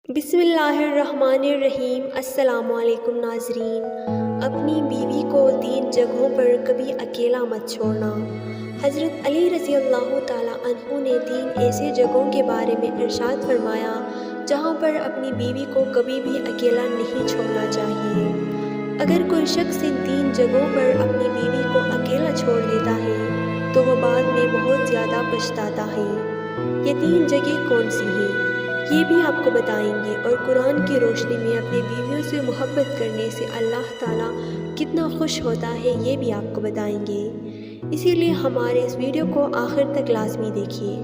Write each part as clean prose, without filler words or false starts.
بسم اللہ الرحمن الرحیم۔ السلام علیکم ناظرین۔ اپنی بیوی کو 3 جگہوں پر کبھی اکیلا مت چھوڑنا۔ حضرت علی رضی اللہ تعالیٰ عنہ نے 3 ایسے جگہوں کے بارے میں ارشاد فرمایا جہاں پر اپنی بیوی کو کبھی بھی اکیلا نہیں چھوڑنا چاہیے۔ اگر کوئی شخص ان 3 جگہوں پر اپنی بیوی کو اکیلا چھوڑ دیتا ہے تو وہ بعد میں بہت زیادہ پچھتاتا ہے۔ یہ 3 جگہیں کون سی ہیں یہ بھی آپ کو بتائیں گے، اور قرآن کی روشنی میں اپنی بیویوں سے محبت کرنے سے اللہ تعالیٰ کتنا خوش ہوتا ہے یہ بھی آپ کو بتائیں گے۔ اسی لیے ہمارے اس ویڈیو کو آخر تک لازمی دیکھیے۔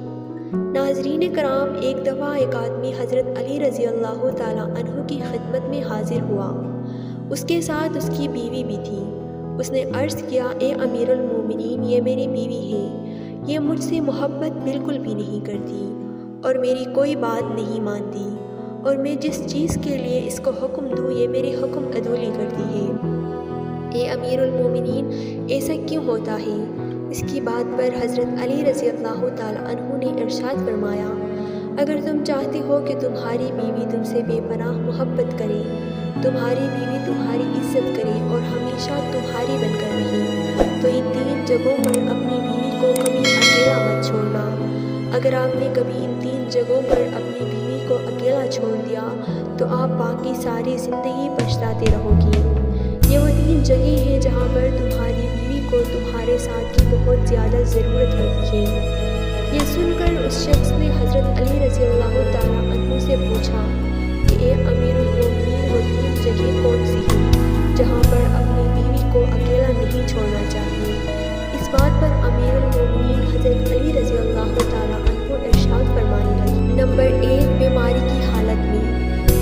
ناظرین کرام، ایک دفعہ ایک آدمی حضرت علی رضی اللہ تعالیٰ عنہ کی خدمت میں حاضر ہوا۔ اس کے ساتھ اس کی بیوی بھی تھی۔ اس نے عرض کیا، اے امیر المومنین، یہ میری بیوی ہے، یہ مجھ سے محبت بالکل بھی نہیں کرتی اور میری کوئی بات نہیں مانتی، اور میں جس چیز کے لیے اس کو حکم دوں یہ میری حکم عدولی کرتی ہے۔ اے امیر المومنین، ایسا کیوں ہوتا ہے؟ اس کی بات پر حضرت علی رضی اللہ تعالیٰ عنہ نے ارشاد فرمایا، اگر تم چاہتے ہو کہ تمہاری بیوی تم سے بے پناہ محبت کرے، تمہاری بیوی تمہاری عزت کرے اور ہمیشہ تمہاری بن کر رہے، تو ان 3 جگہوں پر اپنی بیوی کو کبھی اکیلا مت چھوڑنا۔ اگر آپ نے کبھی ان 3 جگہوں پر اپنی بیوی کو اکیلا چھوڑ دیا تو آپ باقی ساری زندگی پچھتاتے رہو گی۔ یہ وہ 3 جگہیں ہیں جہاں پر تمہاری بیوی کو تمہارے ساتھ کی بہت زیادہ ضرورت ہوتی ہے۔ یہ سن کر اس شخص نے حضرت علی رضی اللہ تعالیٰ عنہ سے پوچھا کہ اے امیر المومنین، وہ 3 جگہیں کون سی ہیں جہاں پر اپنی بیوی کو اکیلا نہیں چھوڑنا چاہیے؟ اس بات پر امیر المومنین حضرت علی رضی اللہ تعالیٰ عنہ ارشاد فرمانے لگے، نمبر 1، بیماری کی حالت میں۔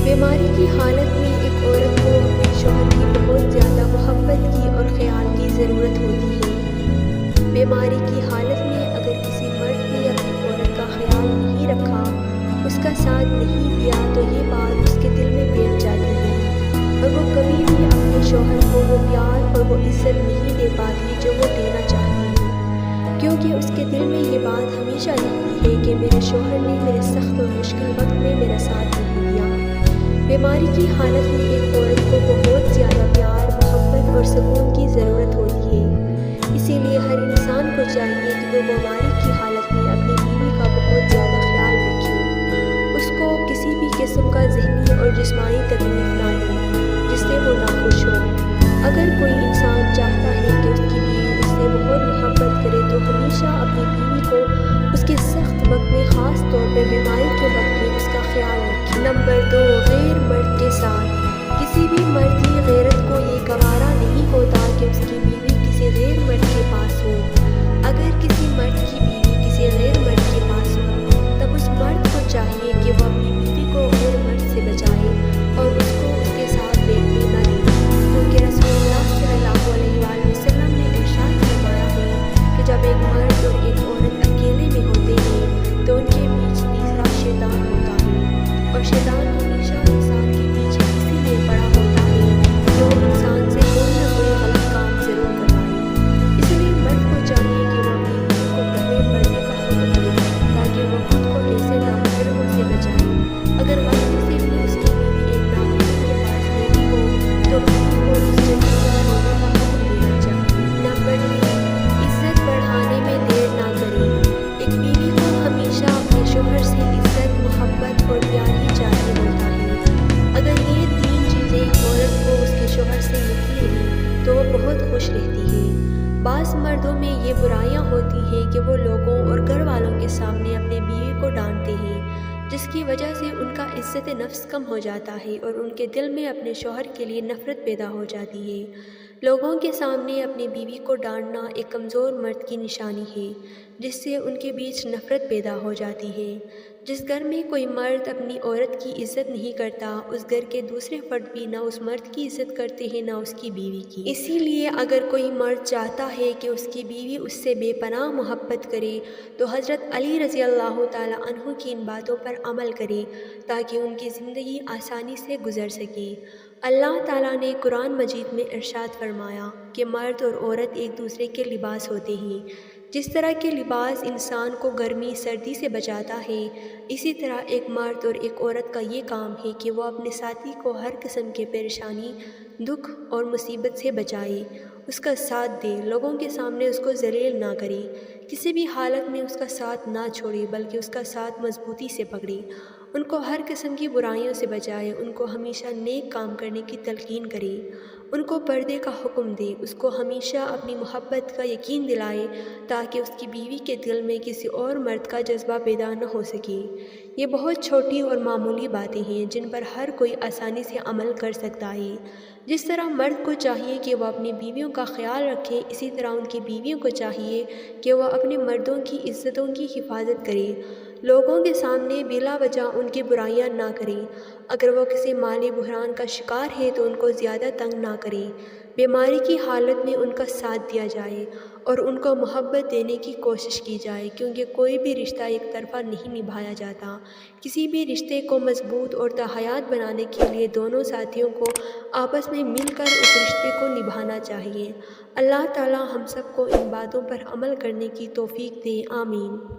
بیماری کی حالت میں ایک عورت کو اپنے شوہر کی بہت زیادہ محبت کی اور خیال کی ضرورت ہوتی ہے۔ بیماری کی حالت میں اگر کسی مرد نے اپنی عورت کا خیال نہیں رکھا، اس کا ساتھ نہیں دیا، تو یہ بات اس کے دل میں بیٹھ جاتی ہے اور وہ کبھی بھی اپنے شوہر کو وہ پیار اور وہ عزت نہیں دے پاتی جو وہ دینا چاہتی ہے، کیونکہ اس کے دل میں یہ بات ہمیشہ رہتی ہے کہ میرے شوہر نے میرے سخت اور مشکل وقت میں میرا ساتھ نہیں دیا۔ بیماری کی حالت میں ایک عورت کو بہت زیادہ پیار، محبت اور سکون کی ضرورت ہوتی ہے۔ اسی لیے ہر انسان کو چاہیے کہ وہ بیماری کی حالت میں اپنی بیوی کا بہت زیادہ خیال رکھے، اس کو کسی بھی قسم کا ذہنی اور جسمانی تکلیف نہ دے جس سے وہ ناخوش ہو۔ اگر کوئی انسان چاہتا ہے کہ اس کی بیوی اس سے بہت محبت کرے تو ہمیشہ اپنی بیوی کو اس کے سخت وقت میں، خاص طور پر بیماری کے وقت میں، اس کا خیال رکھے۔ نمبر 2، غیر مرد کے ساتھ۔ کسی بھی مرد کی غیرت کو یہ گوارا نہیں ہوتا کہ اس کی بیوی کسی غیر مرد کے پاس ہو۔ اگر کسی مرد کی بیوی کسی غیر مرد کے پاس ہو تب اس مرد کو چاہیے کہ وہ اپنی بیوی کو غیر مرد سے بچائے اور اس کو اس کے ساتھ بیٹھنے نہ دے، کیونکہ رسول اللہ صلی اللہ علیہ وآلہ وسلم نے ارشاد فرمایا ہے کہ جب ایک مرد اور ایک عورت اکیلے میں ہوتے ہیں تو ان کے بیچ تیسرا شیطان ہوتا ہے، اور شیطان ہمیشہ انسان کے پیچھے اسی لیے پڑا ہوتا ہے کہ وہ انسان سے کوئی نہ کوئی غلط کام ضرور کروائے۔ اس لیے مرد کو چاہیے کہ وہ اپنی بیوی کو پہلے پردے کا حکم دے تاکہ وہ خود کو ایسے نامحرموں سے بچائے۔ اگر غلطی سے بھی اس کی بیوی ایک نامحرم کے پاس گئی ہو تو بیوی کو اس جگہ پر ہونے کا حکم دینا چاہیے۔ نمبر 3، عزت بڑھانے میں دیر نہ کریں۔ ایک بیوی کو ہمیشہ اپنے شوہر سے عزت، محبت اور پیار ہی چاہیے ہوتا ہے۔ اگر یہ 3 چیزیں عورت کو اس کے شوہر سے ملتی ہیں تو وہ بہت خوش رہتی ہے۔ بعض مردوں میں یہ برائیاں ہوتی ہیں کہ وہ لوگوں اور گھر والوں کے سامنے اپنی بیوی کو ڈانٹتے ہیں، جس کی وجہ سے ان کا عزت نفس کم ہو جاتا ہے اور ان کے دل میں اپنے شوہر کے لیے نفرت پیدا ہو جاتی ہے۔ لوگوں کے سامنے اپنی بیوی کو ڈانٹنا ایک کمزور مرد کی نشانی ہے، جس سے ان کے بیچ نفرت پیدا ہو جاتی ہے۔ جس گھر میں کوئی مرد اپنی عورت کی عزت نہیں کرتا، اس گھر کے دوسرے فرد بھی نہ اس مرد کی عزت کرتے ہیں نہ اس کی بیوی کی۔ اسی لیے اگر کوئی مرد چاہتا ہے کہ اس کی بیوی اس سے بے پناہ محبت کرے تو حضرت علی رضی اللہ تعالیٰ عنہ کی ان باتوں پر عمل کرے تاکہ ان کی زندگی آسانی سے گزر سکے۔ اللہ تعالیٰ نے قرآن مجید میں ارشاد فرمایا کہ مرد اور عورت ایک دوسرے کے لباس ہوتے ہیں، جس طرح کہ لباس انسان کو گرمی سردی سے بچاتا ہے، اسی طرح ایک مرد اور ایک عورت کا یہ کام ہے کہ وہ اپنے ساتھی کو ہر قسم کے پریشانی، دکھ اور مصیبت سے بچائے، اس کا ساتھ دے، لوگوں کے سامنے اس کو ذلیل نہ کرے، کسی بھی حالت میں اس کا ساتھ نہ چھوڑے بلکہ اس کا ساتھ مضبوطی سے پکڑے، ان کو ہر قسم کی برائیوں سے بچائے، ان کو ہمیشہ نیک کام کرنے کی تلقین کرے، ان کو پردے کا حکم دے، اس کو ہمیشہ اپنی محبت کا یقین دلائے تاکہ اس کی بیوی کے دل میں کسی اور مرد کا جذبہ پیدا نہ ہو سکے۔ یہ بہت چھوٹی اور معمولی باتیں ہیں جن پر ہر کوئی آسانی سے عمل کر سکتا ہے۔ جس طرح مرد کو چاہیے کہ وہ اپنی بیویوں کا خیال رکھے، اسی طرح ان کی بیویوں کو چاہیے کہ وہ اپنے مردوں کی عزتوں کی حفاظت کرے، لوگوں کے سامنے بلا وجہ ان کی برائیاں نہ کریں، اگر وہ کسی مالی بحران کا شکار ہے تو ان کو زیادہ تنگ نہ کریں، بیماری کی حالت میں ان کا ساتھ دیا جائے اور ان کو محبت دینے کی کوشش کی جائے، کیونکہ کوئی بھی رشتہ ایک طرفہ نہیں نبھایا جاتا۔ کسی بھی رشتے کو مضبوط اور باحیات بنانے کے لیے دونوں ساتھیوں کو آپس میں مل کر اس رشتے کو نبھانا چاہیے۔ اللہ تعالی ہم سب کو ان باتوں پر عمل کرنے کی توفیق دے، آمین۔